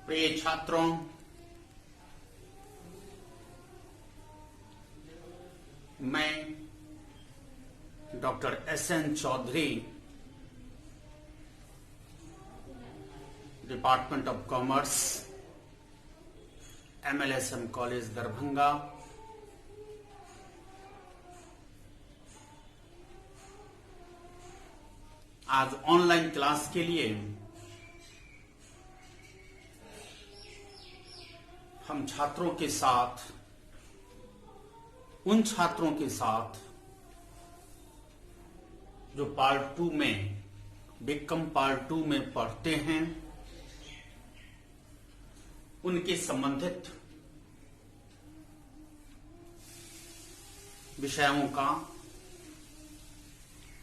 प्रिय छात्रों, मैं doctor S N. Chaudhary, department of commerce, MLSM college Darbhanga, आज ऑनलाइन क्लास के लिए हम छात्रों के साथ, उन छात्रों के साथ जो पार्ट 2 में, बीकॉम पार्ट 2 में पढ़ते हैं, उनके संबंधित विषयों का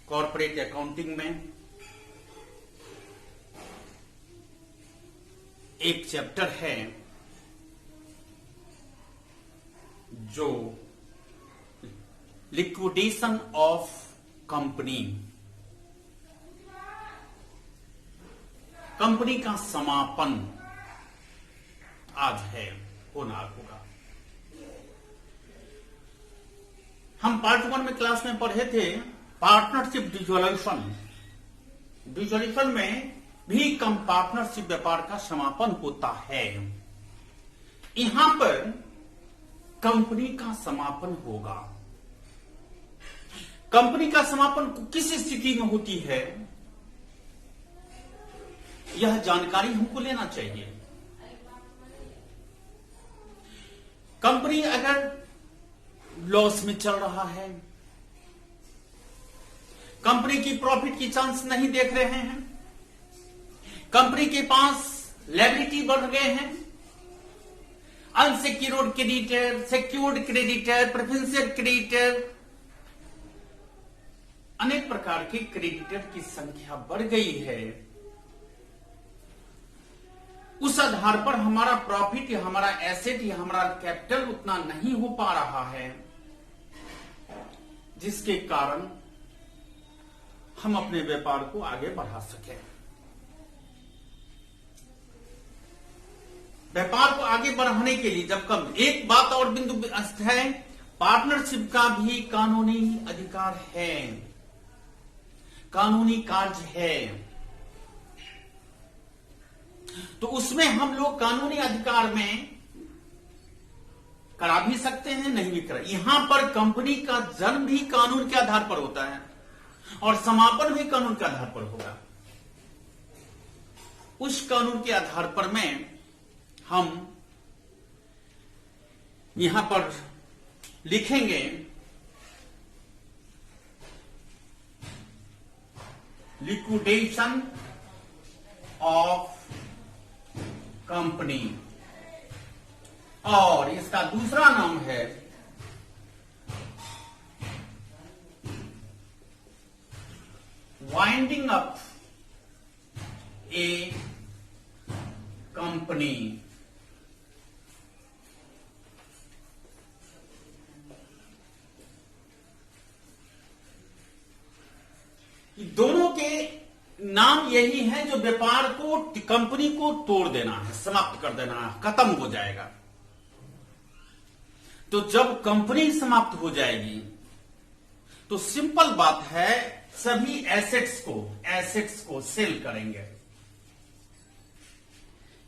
कॉर्पोरेट अकाउंटिंग में एक चैप्टर है जो लिक्विडेशन ऑफ कंपनी, कंपनी का समापन आज है, होना होगा। हम पार्ट 1 में क्लास में पढ़े थे पार्टनरशिप डिसोल्यूशन। डिसोल्यूशन में भी कम पार्टनरशिप व्यापार का समापन होता है। यहां पर कंपनी का समापन होगा। कंपनी का समापन किस स्थिति में होती है, यह जानकारी हमको लेना चाहिए। कंपनी अगर लॉस में चल रहा है, कंपनी की प्रॉफिट की चांस नहीं देख रहे हैं, कंपनी के पास लायबिलिटी बढ़ गए हैं, unsecured creditor, secured creditor, preferential creditor, अनेक प्रकार के क्रेडिटर की संख्या बढ़ गई है। उस आधार पर हमारा प्रॉफिट या हमारा एसेट या हमारा कैपिटल उतना नहीं हो पा रहा है, जिसके कारण हम अपने व्यापार को आगे बढ़ा सकें। व्यापार को आगे बढ़ाने के लिए जब कम एक बात और बिंदु है, पार्टनरशिप का भी कानूनी अधिकार है, कानूनी कार्य है, तो उसमें हम लोग कानूनी अधिकार में करा भी सकते हैं, नहीं भी करा। यहां पर कंपनी का जन्म भी कानून के आधार पर होता है और समापन भी कानून के आधार पर होगा। उस कानून के आधार पर में हम यहां पर लिखेंगे लिक्विडेशन ऑफ कंपनी, और इसका दूसरा नाम है वाइंडिंग अप ए कंपनी। दोनों के नाम यही है, जो व्यापार को, कंपनी को तोड़ देना है, समाप्त कर देना है, खत्म हो जाएगा। तो जब कंपनी समाप्त हो जाएगी तो सिंपल बात है, सभी एसेट्स को सेल करेंगे।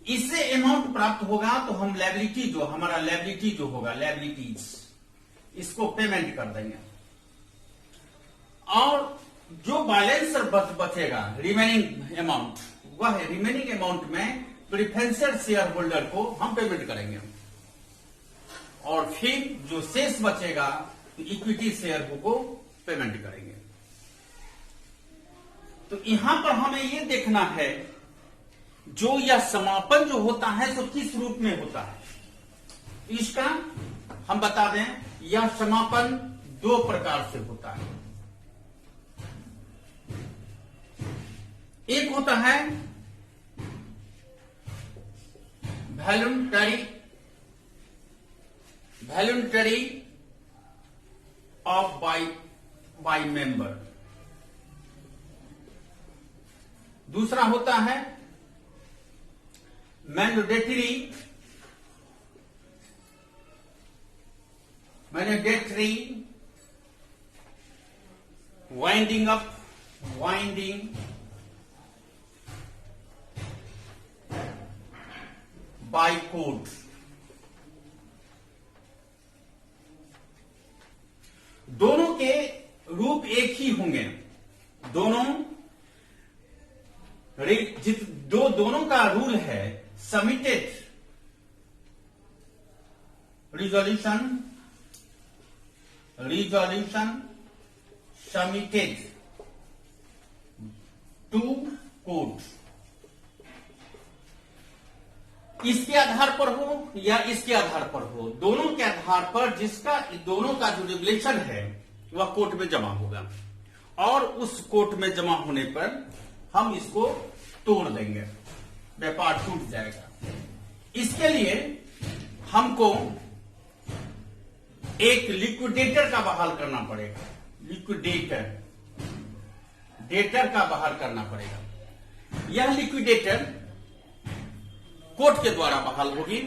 इससे अमाउंट प्राप्त होगा तो हम लायबिलिटी जो हमारा लायबिलिटी जो होगा, लायबिलिटीज, इसको पेमेंट कर देंगे, और जो बैलेंस बचेगा, रिमेनिंग अमाउंट, वह रिमेनिंग अमाउंट में प्रेफरेंशियल शेयर होल्डर को हम पेमेंट करेंगे, और फिर जो शेष बचेगा तो इक्विटी शेयर को पेमेंट करेंगे। तो यहां पर हमें यह देखना है, जो यह समापन जो होता है तो किस रूप में होता है, इसका हम बता दें, यह समापन 2 प्रकार से होता है। एक होता है वॉलंटरी ऑफ बाय मेंबर, दूसरा होता है mandatory winding up, winding bye code. दोनों के रूप एक ही होंगे। दोनों का रूल है submitted resolution submitted to court. इसके आधार पर हो या इसके आधार पर हो, दोनों के आधार पर दोनों का जो रेगुलेशन है वह कोर्ट में जमा होगा और उस कोर्ट में जमा होने पर हम इसको तोड़ देंगे, व्यापार टूट जाएगा। इसके लिए हमको एक लिक्विडेटर का बहाल करना पड़ेगा, डेटर का बहाल करना पड़ेगा। यह लिक्विडेटर कोर्ट के द्वारा बहाल होगी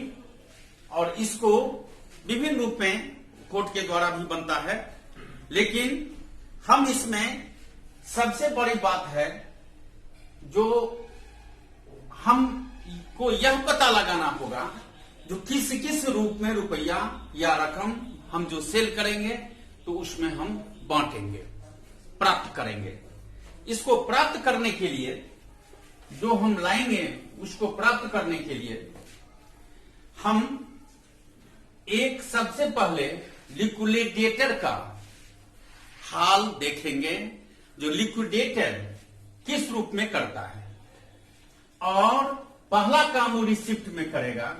और इसको विभिन्न रूप में कोर्ट के द्वारा भी बनता है, लेकिन हम इसमें सबसे बड़ी बात है जो हमको यह पता लगाना होगा जो किस किस रूप में रुपया या रकम हम जो सेल करेंगे तो उसमें हम बांटेंगे, प्राप्त करेंगे। इसको प्राप्त करने के लिए जो हम लाएंगे, उसको प्राप्त करने के लिए हम एक सबसे पहले लिक्विडेटर का हाल देखेंगे, जो लिक्विडेटर किस रूप में करता है। और पहला काम वो रिसिप्ट में करेगा,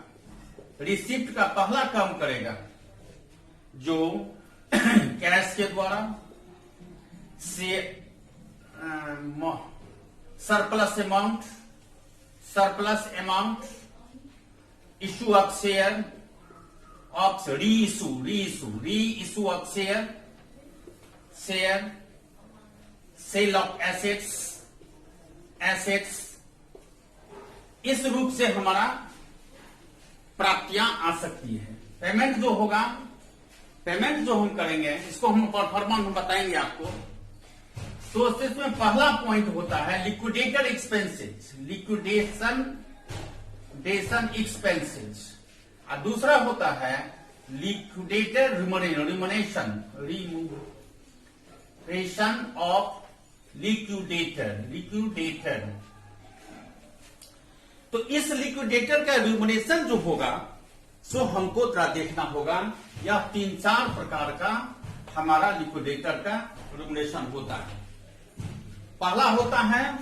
रिसिप्ट का पहला काम करेगा जो कैश के द्वारा से surplus amount, issue of share, reissue of share, sale of assets, इस रूप से हमारा प्राप्तियां आ सकती है। पेमेंट जो होगा, पेमेंट जो हम करेंगे, इसको हम परफॉर्मेंस हम बताएंगे आपको। तो इसमें पहला पॉइंट होता है लिक्विडेटर एक्सपेंसेस, लिक्विडेशन एक्सपेंसेस, और दूसरा होता है लिक्विडेटर रिमोनेशन ऑफ लिक्विडेटर। तो इस लिक्विडेटर का रिमोनेशन जो होगा सो हमको देखना होगा। यह 3-4 प्रकार का हमारा लिक्विडेटर का रिमोनेशन होता है। पहला होता है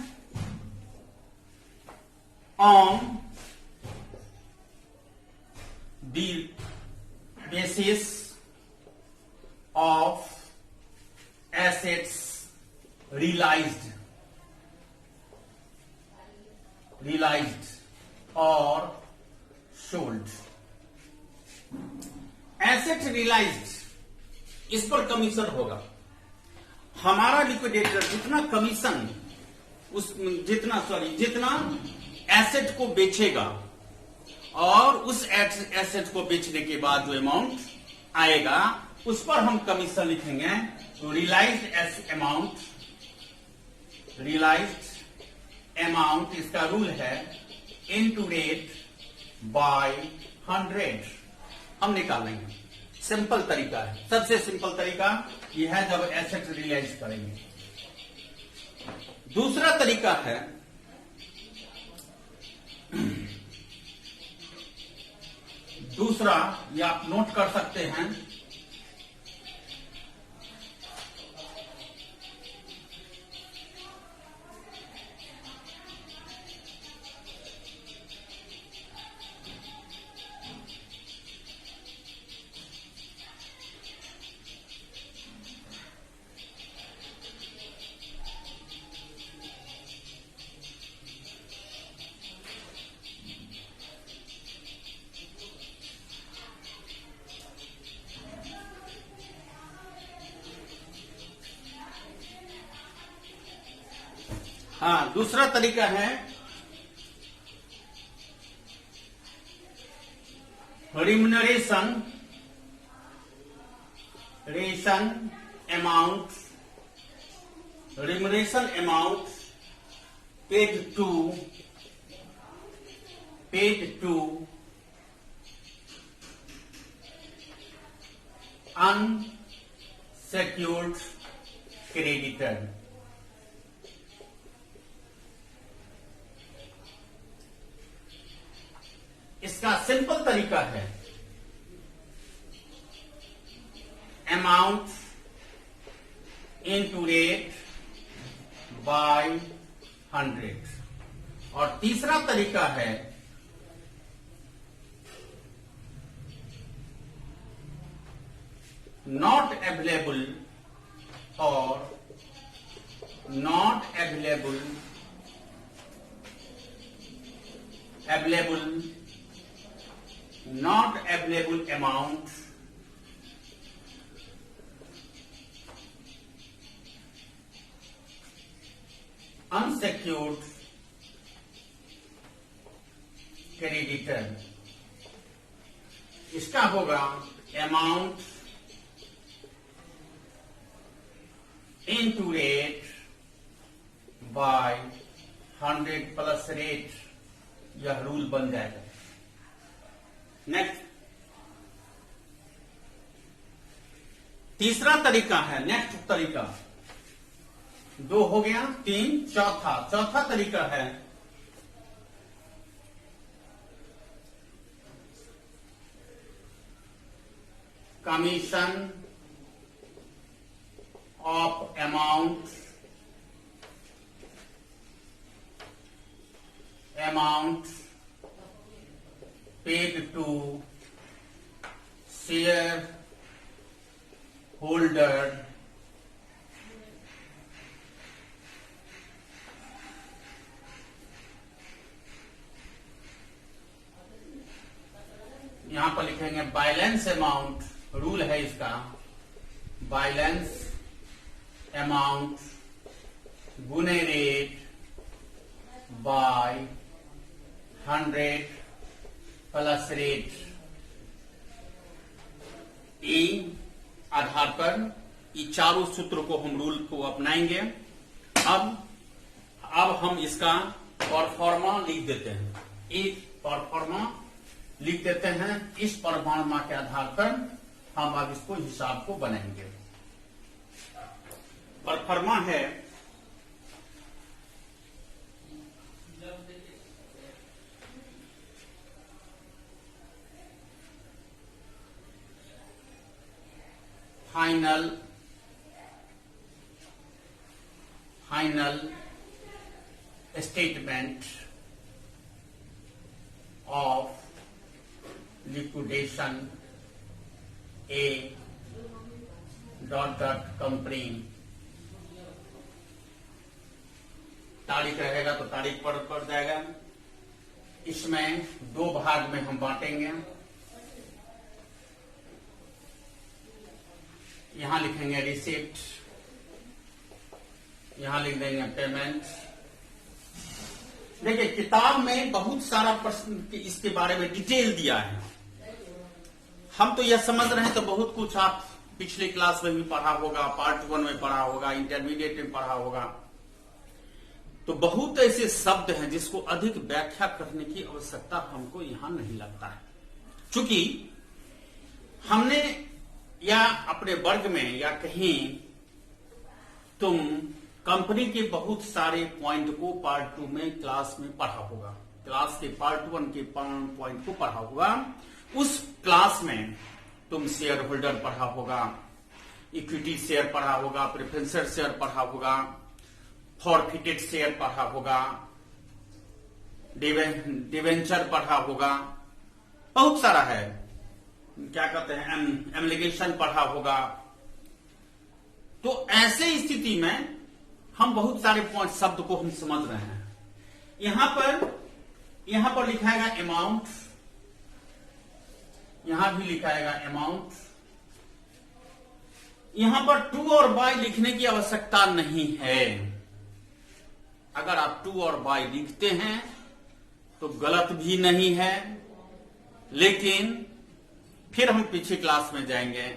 on the basis of assets realised और सोल्ड। एसेट रियलाइज्ड, इस पर कमीशन होगा। हमारा लिक्विडेटर जितना कमीशन जितना एसेट को बेचेगा और उस एसेट को बेचने के बाद जो अमाउंट आएगा उस पर हम कमीशन लिखेंगे। तो रियलाइज्ड अमाउंट इसका रूल है इनटू रेट बाय 100 हम निकाल लेंगे। सिंपल तरीका है, सबसे सिंपल तरीका यह है जब एसेट रियलाइज करेंगे। दूसरा तरीका है ये आप नोट कर सकते हैं। हाँ, दूसरा तरीका है remuneration amount paid to unsecured creditor. इसका सिंपल तरीका है अमाउंट इनटू रेट बाय 100 और तीसरा तरीका है not available or not available amount unsecured creditor. इसका होगा amount into rate by 100 plus rate, यह रूल बन जाएगा। नेक्स्ट तीसरा तरीका है, नेक्स्ट तरीका 2 हो गया, 3, चौथा तरीका है commission of amount paid to shareholder यहां पर लिखेंगे बैलेंस अमाउंट, रूल है इसका बैलेंस अमाउंट गुने रेट बाय 100 प्लस रेट। ई आधार पर ये चारों सूत्र को हम रूल को अपनाएंगे। अब हम इसका परफॉर्मा लिख देते हैं, एक परफॉर्मा लिख देते हैं। इस परफॉर्मा के आधार पर हम अब इसको हिसाब को बनाएंगे। परफॉर्मा है final statement of liquidation A dot company. तारीख रहेगा तो तारीख पड़ जाएगा। इसमें 2 भाग में हम बांटेंगे। यहां लिखेंगे रिसिप्ट, यहां लिख देंगे पेमेंट। देखिए किताब में बहुत सारा प्रश्न इसके बारे में डिटेल दिया है। हम तो यह समझ रहे हैं तो बहुत कुछ आप पिछले क्लास में भी पढ़ा होगा, पार्ट 1 में पढ़ा होगा, इंटरमीडिएट में पढ़ा होगा। तो बहुत ऐसे शब्द हैं जिसको अधिक व्याख्या करने की आवश्यकता हमको यहां नहीं लगता है, क्योंकि हमने या अपने वर्ग में या कहीं तुम कंपनी के बहुत सारे पॉइंट को पार्ट 2 में क्लास में पढ़ा होगा, क्लास के पार्ट 1 के पॉइंट को पढ़ा होगा। उस क्लास में तुम शेयर होल्डर पढ़ा होगा, इक्विटी शेयर पढ़ा होगा, प्रेफरेंशियल शेयर पढ़ा होगा, फॉरफिटेड शेयर पढ़ा होगा, डिवेंचर पढ़ा होगा, बहुत सारा है, क्या कहते हैं एमलिगेशन पढ़ा होगा। तो ऐसे स्थिति में हम बहुत सारे पॉइंट शब्द को हम समझ रहे हैं। यहां पर लिखाएगा अमाउंट, यहां भी लिखाएगा अमाउंट। यहां पर टू और बाय लिखने की आवश्यकता नहीं है। अगर आप टू और बाय लिखते हैं तो गलत भी नहीं है, लेकिन फिर हम पिछली क्लास में जाएंगे।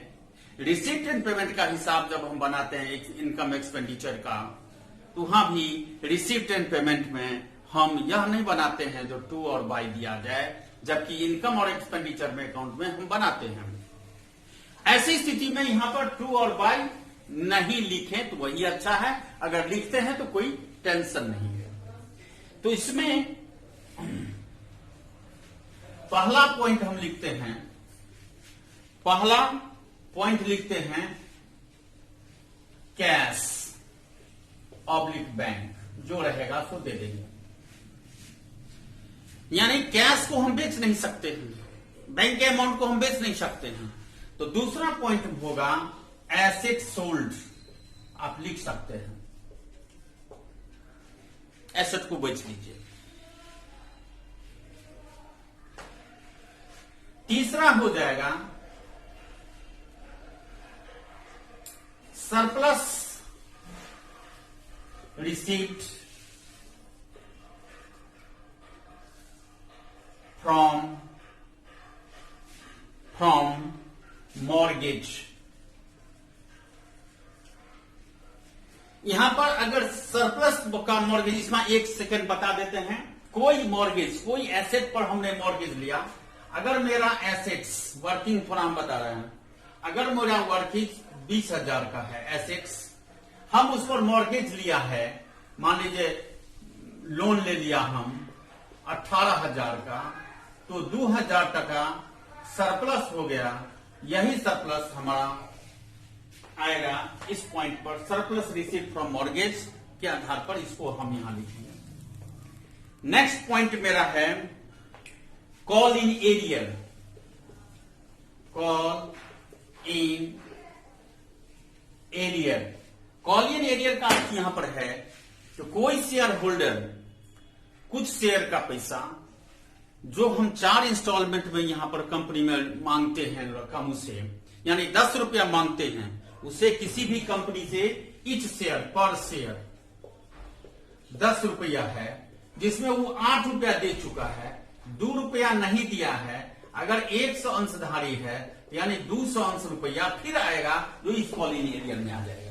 रिसीप्ट एंड पेमेंट का हिसाब जब हम बनाते हैं इनकम एक्सपेंडिचर का, तो वहां भी रिसीप्ट एंड पेमेंट में हम यह नहीं बनाते हैं जो टू और बाय दिया जाए, जबकि इनकम और एक्सपेंडिचर में अकाउंट में हम बनाते हैं। ऐसी स्थिति में यहां पर टू और बाय नहीं लिखें तो वही अच्छा है, अगर लिखते हैं तो कोई टेंशन नहीं है। तो इसमें पहला पॉइंट हम लिखते हैं, पहला पॉइंट लिखते हैं कैश ऑब्लिक बैंक, जो रहेगा सो दे देंगे। यानी कैश को हम बेच नहीं सकते हैं, बैंक के अमाउंट को हम बेच नहीं सकते हैं। तो दूसरा पॉइंट होगा एसेट सोल्ड, आप लिख सकते हैं, एसेट को बेच लीजिए। तीसरा हो जाएगा सरप्लस रिसीप्ट फ्रॉम मॉर्गेज। यहां पर अगर सरप्लस का मॉर्गेज, इसमें एक सेकंड बता देते हैं। कोई मॉर्गेज, कोई एसेट पर हमने मॉर्गेज लिया, अगर मेरा एसेट्स वर्किंग थोड़ा हम बता रहे हैं, अगर मेरा वर्किंग 20,000 का है एसेट्स, हम उस पर मॉर्गेज लिया है, मान लीजिए लोन ले लिया हम 18,000 का, तो 2,000 टका सरप्लस हो गया। यही सरप्लस हमारा आएगा इस पॉइंट पर, सरप्लस रिसीव फ्रॉम मॉर्गेज के आधार पर इसको हम यहां लिखेंगे। नेक्स्ट पॉइंट मेरा है call in arrear, call in arrear. Call in arrear का अर्थ यहां पर है तो कोई शेयर होल्डर कुछ शेयर का पैसा जो हम 4 इंस्टॉलमेंट में यहां पर कंपनी में मांगते हैं रकम, उसे यानी 10 रुपया मांगते हैं, उसे किसी भी कंपनी से इच शेयर पर शेयर 10 रुपया है, जिसमें वो 8 रुपया दे चुका है, 2 रुपया नहीं दिया है। अगर 100 अंशधारी है यानी 200 अंश रुपया फिर आएगा जो इस कॉल इन एरियर में आ जाएगा।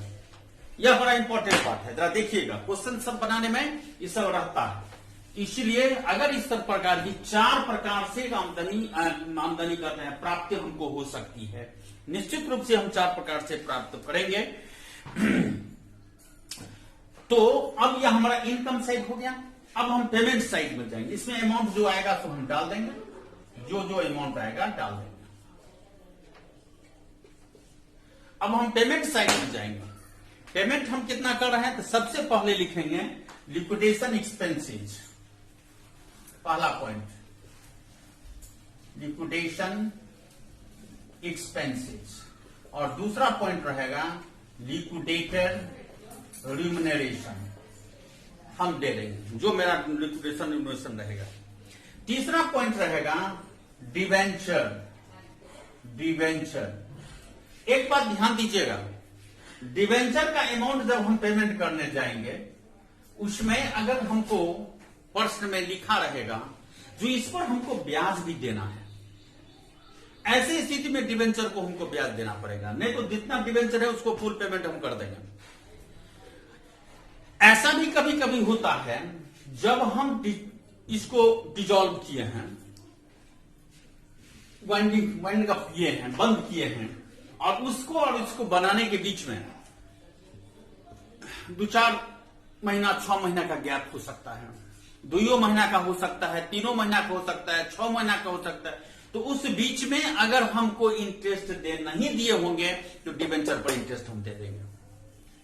यह बड़ा इंपॉर्टेंट बात है, जरा देखिएगा क्वेश्चन सब बनाने में ये सब रहता है। इसलिए अगर इस प्रकार की 4 प्रकार से आमदनी करते हैं, प्राप्ति हमको हो सकती है, निश्चित रूप से हम 4 प्रकार से प्राप्त करेंगे। तो अब यह हमारा इनकम साइड हो गया। अब हम पेमेंट साइड में जाएंगे। इसमें अमाउंट जो आएगा तो हम डाल देंगे, जो अमाउंट आएगा डाल देंगे। अब हम पेमेंट साइड में जाएंगे। पेमेंट हम कितना कर रहे हैं, तो सबसे पहले लिखेंगे लिक्विडेशन एक्सपेंसेज, पहला पॉइंट लिक्विडेशन एक्सपेंसेज, और दूसरा पॉइंट रहेगा लिक्विडेटर रिम्यूनरेशन, हम दे देंगे जो मेरा लिक्विडेशन रिम्यूनरेशन रहेगा। तीसरा पॉइंट रहेगा डिवेंचर। डिवेंचर, एक बात ध्यान दीजिएगा, डिवेंचर का अमाउंट जब हम पेमेंट करने जाएंगे, उसमें अगर हमको प्रश्न में लिखा रहेगा जो इस पर हमको ब्याज भी देना है, ऐसी स्थिति में डिवेंचर को हमको ब्याज देना पड़ेगा, नहीं तो जितना डिवेंचर है उसको फुल पेमेंट हम कर देंगे। ऐसा भी कभी कभी होता है जब हम इसको डिजॉल्व किए हैं, वाइंडिंग अप किए हैं, बंद किए हैं, और उसको और इसको बनाने के बीच में 2-4 महीना 6 महीना का गैप हो सकता है, 2 महीना का हो सकता है, 3 महीना का हो सकता है, 6 महीना का हो सकता है। तो उस बीच में अगर हमको इंटरेस्ट दे नहीं दिए होंगे तो डिवेंचर पर इंटरेस्ट हम दे देंगे।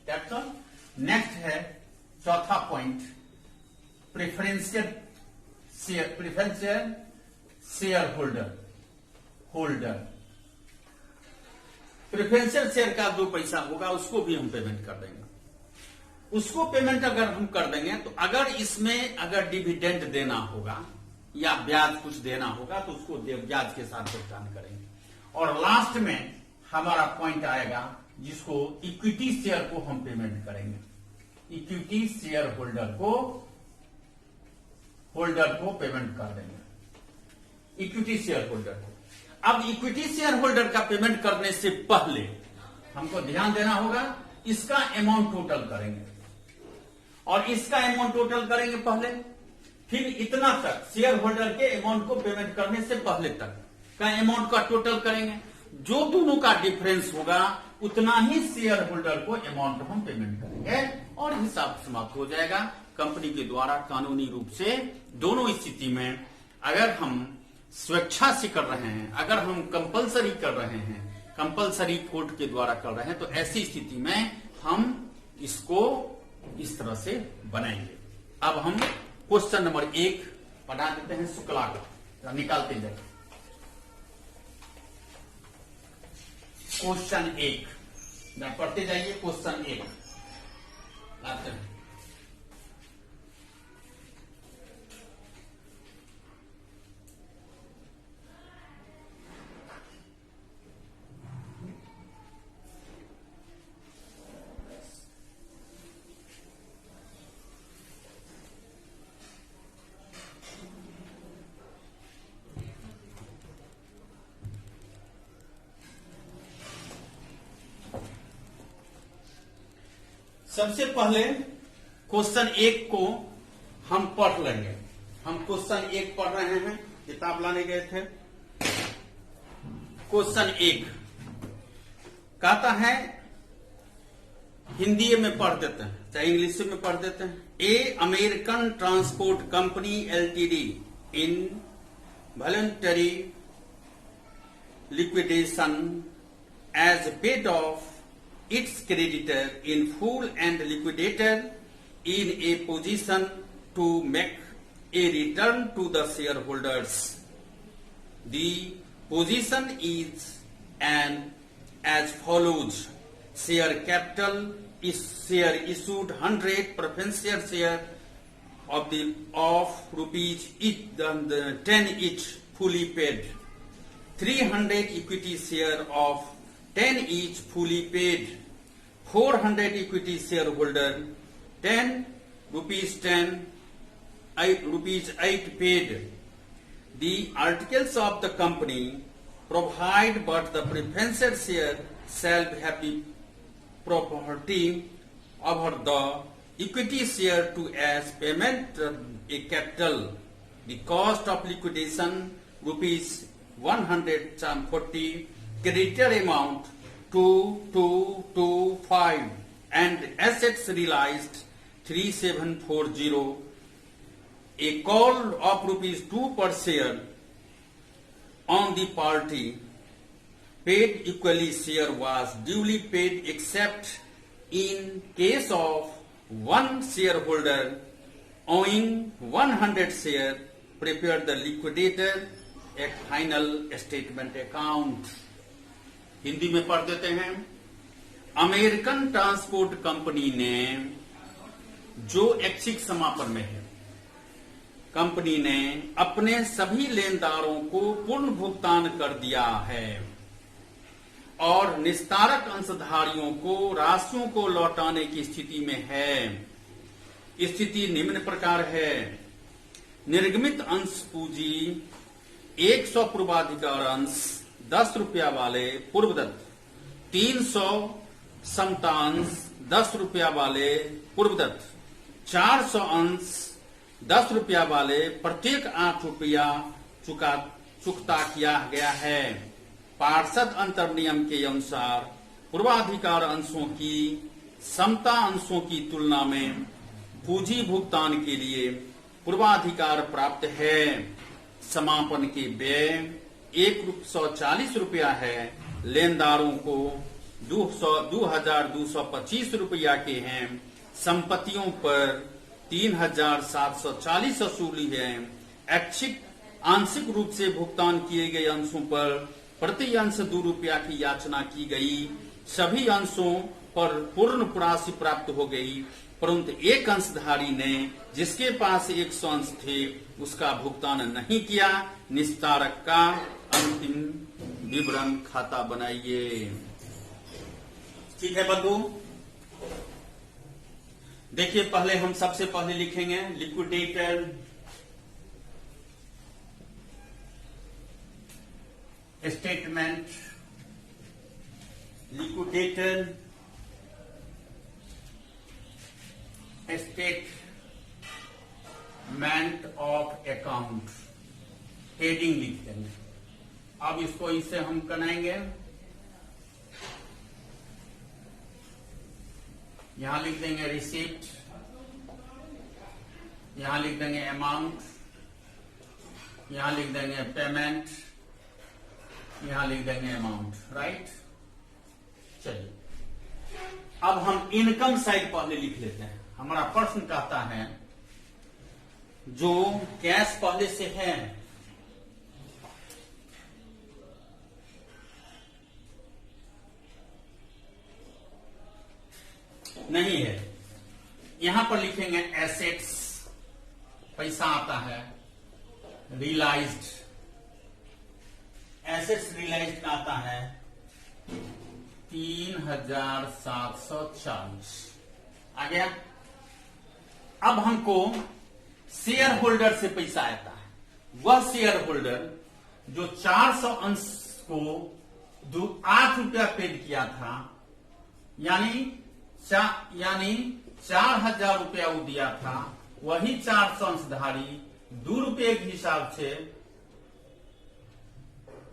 That's all. नेक्स्ट है चौथा point preferential share holder. Preferential share का जो पैसा होगा उसको भी हम पेमेंट कर देंगे। उसको पेमेंट अगर हम कर देंगे तो अगर इसमें अगर डिविडेंड देना होगा या ब्याज कुछ देना होगा तो उसको ब्याज के साथ भुगतान करेंगे। और लास्ट में हमारा पॉइंट आएगा जिसको इक्विटी शेयर को हम पेमेंट करेंगे। इक्विटी शेयर होल्डर को पेमेंट कर देंगे, इक्विटी शेयर होल्डर को। अब इक्विटी शेयर होल्डर का पेमेंट करने से पहले हमको ध्यान देना होगा, इसका अमाउंट टोटल करेंगे और इसका अमाउंट टोटल करेंगे पहले, फिर इतना तक शेयर होल्डर के अमाउंट को पेमेंट करने से पहले तक का अमाउंट का टोटल करेंगे। जो दोनों का डिफरेंस होगा उतना ही शेयर होल्डर को अमाउंट हम पेमेंट करेंगे और हिसाब समाप्त हो जाएगा। कंपनी के द्वारा कानूनी रूप से दोनों स्थिति में अगर हम स्वेच्छा से कर रहे हैं, अगर हम कंपलसरी कर रहे हैं, कंपलसरी कोर्ट के द्वारा कर रहे हैं, तो ऐसी स्थिति में हम इसको इस तरह से बनाएंगे। अब हम क्वेश्चन नंबर 1 पढ़ा देते हैं शुक्ला का, निकालते जाए। क्वेश्चन 1 पढ़ते जाइए। क्वेश्चन 1 आते हैं। सबसे पहले क्वेश्चन 1 को हम पढ़ लेंगे। हम क्वेश्चन 1 पढ़ रहे हैं, किताब लाने गए थे। क्वेश्चन 1 कहता है, हिंदी में पढ़ देते हैं चाहे इंग्लिश में पढ़ देते हैं। A American transport company LTD in voluntary liquidation has paid off its creditor in full and liquidator in a position to make a return to the shareholders. The position is as follows: share capital is share issued 100 preferential share of rupees each, the 10 each fully paid, 300 equity share of 10 each fully paid, 400 equity shareholder 10 rupees 10 rupees 8 paid. The articles of the company provide but the preferential share shall have the property over the equity share to as payment a capital. The cost of liquidation rupees 140, creditor amount 2225 and assets realized 3740. A call of rupees 2 per share on the party paid equally share was duly paid except in case of one shareholder owing 100 share prepared the liquidator a final statement account. Hindi में पढ़ देते हैं। American transport company ने, जो ऐच्छिक समापन में है, कंपनी ने अपने सभी लेनदारों को पूर्ण भुगतान कर दिया है और निस्तारक अंशधारियों को राशियों को लौटाने की स्थिति में है। स्थिति निम्न प्रकार है: निर्गमित अंश पूंजी 100 पूर्वाधिकार अंश 10 रुपया वाले पूर्वदत्त, 300 समता अंश 10 रुपया वाले पूर्वदत्त, 400 अंश 10 रुपया वाले प्रत्येक 8 रुपया चुकता किया गया है। पार्षद अंतर नियम के अनुसार पूर्वाधिकार अंशों की समता अंशों की तुलना में पूंजी भुगतान के लिए पूर्वाधिकार प्राप्त है। समापन के व्यय 140 रुपया है। लेनदारों को 2225 रुपया के हैं। संपत्तियों पर 3740 वसूली है। ऐच्छिक आंशिक रूप से भुगतान किए गए अंशों पर प्रति अंश 2 रुपया की याचना की गई। सभी अंशों पर पूर्ण राशि प्राप्त हो गई, परंतु एक अंशधारी ने, जिसके पास 100 अंश थे, उसका भुगतान नहीं किया। निस्तारक का अंतिम विवरण खाता बनाइए। ठीक है बंधु, देखिए पहले हम सबसे पहले लिखेंगे liquidator statement, liquidator statement of account, heading लिख देंगे। अब इसको इससे हम बनाएंगे, यहां लिख देंगे रिसीप्ट, यहां लिख देंगे अमाउंट, यहां लिख देंगे पेमेंट, यहां लिख देंगे अमाउंट, राइट। चलिए अब हम इनकम साइड पहले लिख लेते हैं। हमारा प्रश्न कहता है जो कैश पहले से है नहीं है, यहां पर लिखेंगे एसेट्स, पैसा आता है, रियलाइज्ड, एसेट्स रियलाइज्ड का आता है 3740 आ गया। अब हमको शेयर होल्डर से पैसा आता है, वह शेयर होल्डर जो 400 अंश को 8 रुपया पेड किया था, यानी 4000 रुपया वो दिया था, वही 400 अंशधारी 2 रुपये के हिसाब से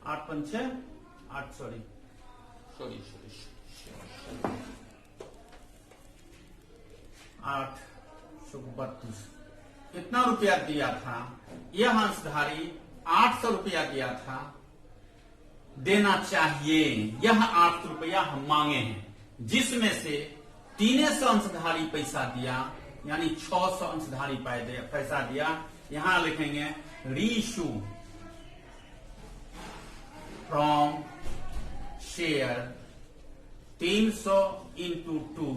8 32 इतना रुपया दिया था। यह अंशधारी 800 रुपया दिया था, देना चाहिए। यह 8 रुपया हम मांगे हैं, जिसमें से 300 अंशधारी पैसा दिया, यानी 600 अंशधारी पैसा दिया। यहां लिखेंगे reissue from share 300 into 2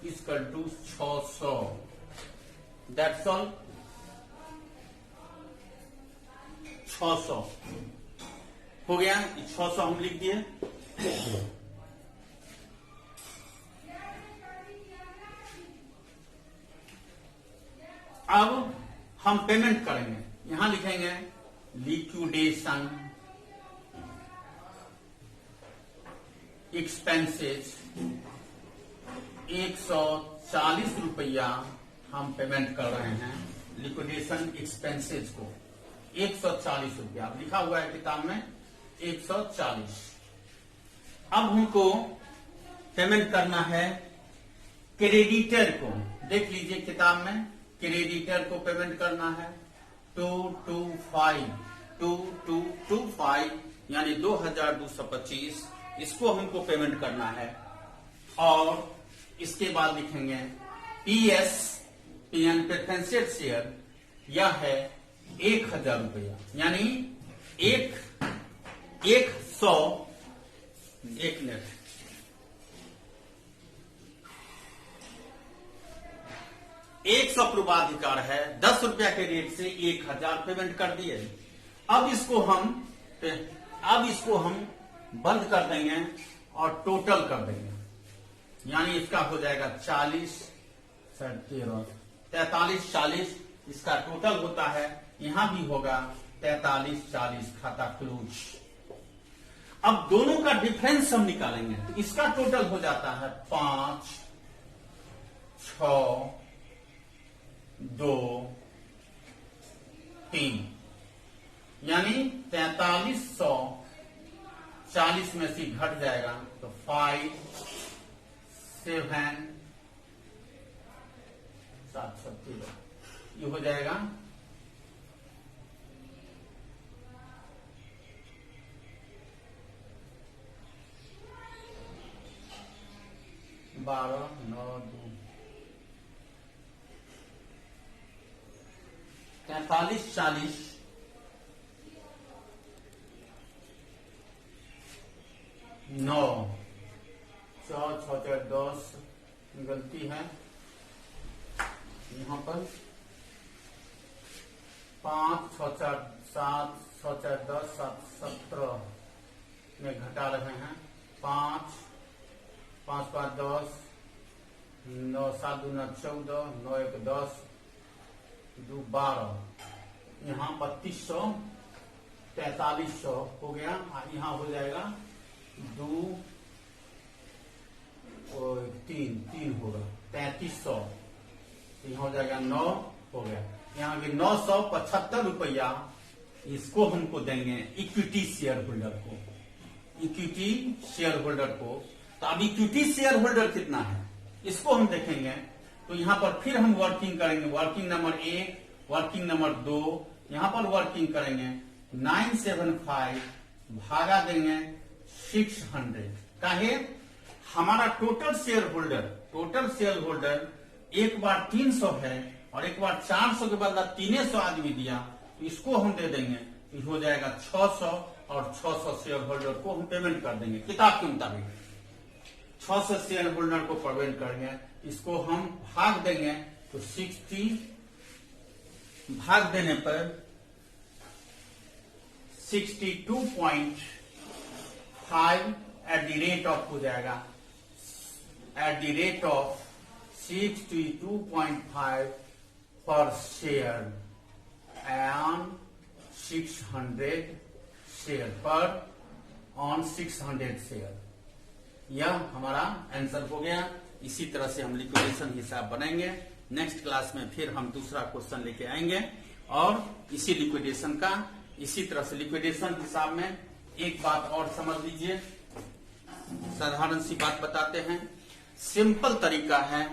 equal to 600, that's all. 600 हो गया, 600 हम लिख दिए। अब हम पेमेंट करेंगे, यहां लिखेंगे लिक्विडेशन एक्सपेंसेस 140 रुपया हम पेमेंट कर रहे हैं। लिक्विडेशन एक्सपेंसेस को 140 रुपया लिखा हुआ है किताब में, 140। अब हमको पेमेंट करना है क्रेडिटर को, देख लीजिए किताब में, क्रेडिटर को पेमेंट करना है 2225 यानी 2225, इसको हमको पेमेंट करना है। और इसके बाद लिखेंगे पीएस, पीएन प्रेफरेंशियल शेयर, यह है 1000 रुपया, यानी 100 पूर्वाधिकार है, 10 रुपया के रेट से 1000 पेमेंट कर दिए। अब इसको हम बंद कर देंगे और टोटल कर देंगे, यानी इसका हो जाएगा 40 43 40, इसका टोटल होता है। यहां भी होगा 43 40, खाता क्लोज। अब दोनों का डिफरेंस हम निकालेंगे, तो इसका टोटल हो जाता है 5 6 2 3, यानी 4340 में से घट जाएगा तो 5 7 713 ये हो जाएगा 12 9 2 43 40 9 4 6 4 10, गलती है यहां पर, 5 6 4 7 6 4 10 7 17 में घटा रहे हैं। 5 5 5 10 9 7 2 9 14 9 1 10 2 12, यहाँ 3200 4300 हो गया। यहाँ हो जाएगा 2 और 3 होगा 3300, यहाँ हो जाएगा 9 हो गया। यहाँ के 975 रुपया इसको हमको देंगे इक्विटी शेयर होल्डर को, इक्विटी शेयर होल्डर को। तो अब इक्विटी शेयर होल्डर कितना है इसको हम देखेंगे। तो यहाँ पर फिर हम वर्किंग करेंगे, वर्किंग नंबर 1, वर्किंग नंबर 2, यहाँ पर वर्किंग करेंगे 975 भागा देंगे 600। काहे हमारा टोटल शेयर होल्डर एक बार 300 है और एक बार 400 के बदला 300 आदमी दिया, तो इसको हम दे देंगे, ये हो जाएगा 600 और 600 शेयर होल्डर को हम पेमेंट कर देंगे किताब के मुताबिक। 600 शेयर होल्डर को पेमेंट करेंगे, इसको हम भाग देंगे तो 60 भाग देने पर 62.5 एट द रेट ऑफ हो जाएगा, एट द रेट ऑफ 62.5 पर शेयर एंड 600 शेयर पर ऑन 600 शेयर। यह हमारा आंसर हो गया। इसी तरह से हम लिक्विडेशन हिसाब बनाएंगे। नेक्स्ट क्लास में फिर हम दूसरा क्वेश्चन लेके आएंगे और इसी लिक्विडेशन का इसी तरह से लिक्विडेशन हिसाब में एक बात और समझ लीजिए, साधारण सी बात बताते हैं, सिंपल तरीका है,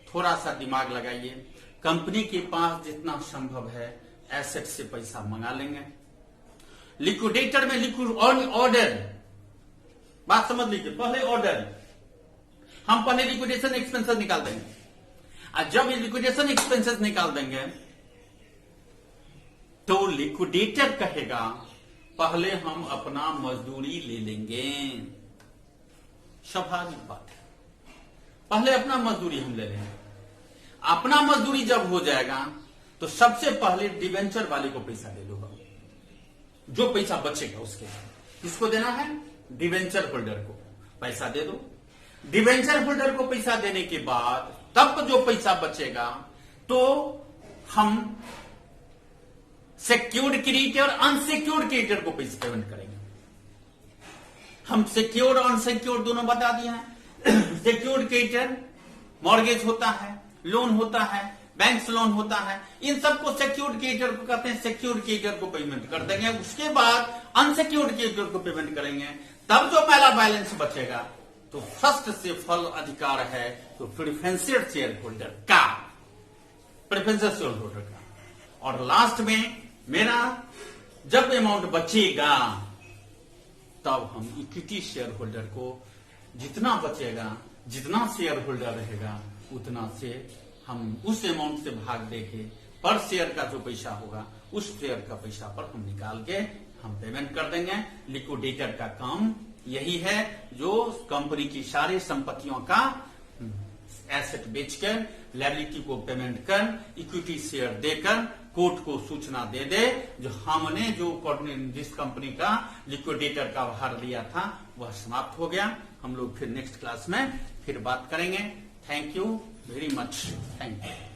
थोड़ा सा दिमाग लगाइए। कंपनी के पास जितना संभव है एसेट से पैसा मंगा लेंगे। लिक्विडेटर में लिक्विड ऑर्डर, बात समझ लीजिए, पहले ऑर्डर हम पहले लिक्विडेशन एक्सपेंसेस निकाल देंगे। और जब ये लिक्विडेशन एक्सपेंसेस निकाल देंगे तो लिक्विडेटर कहेगा पहले हम अपना मजदूरी ले लेंगे। स्वाभाविक बात है, पहले अपना मजदूरी हम ले लेंगे। अपना मजदूरी जब हो जाएगा तो सबसे पहले डिवेंचर वाले को पैसा दे दो, जो पैसा बचेगा उसके किसको देना है, डिवेंचर होल्डर को पैसा दे दो। डिवेंचर होल्डर को पैसा देने के बाद तब जो पैसा बचेगा तो हम सिक्योर्ड क्रेडिटर और अनसिक्योर्ड क्रेडिटर को पैसा पेमेंट करेंगे। हम सिक्योर्ड और अनसिक्योर्ड दोनों बता दिए हैं। सिक्योर्ड क्रेडिटर मॉर्गेज होता है, लोन होता है, बैंक लोन होता है, इन सबको सिक्योर्ड क्रेडिटर को कहते हैं। सिक्योर्ड क्रेडिटर को पेमेंट कर देंगे, उसके बाद अनसिक्योर्ड क्रेडिटर को पेमेंट करेंगे। तब जो पहला बैलेंस बचेगा तो फर्स्ट से फल अधिकार है तो प्रेफरेंशियल शेयर होल्डर का, प्रेफरेंशियल शेयर होल्डर का। और लास्ट में मेरा जब अमाउंट बचेगा तब हम इक्विटी शेयर होल्डर को जितना बचेगा, जितना शेयर होल्डर रहेगा उतना से हम उस अमाउंट से भाग देके पर शेयर का जो पैसा होगा उस शेयर का पैसा पर हम निकाल के हम पेमेंट कर देंगे। लिक्विडेटर का काम यही है, जो कंपनी की सारी संपत्तियों का एसेट बेचकर लायबिलिटी को पेमेंट कर इक्विटी शेयर देकर कोर्ट को सूचना दे दे जो हमने जो जिस कंपनी का लिक्विडेटर का भार लिया था वह समाप्त हो गया। हम लोग फिर नेक्स्ट क्लास में फिर बात करेंगे। Thank you very much, thank you.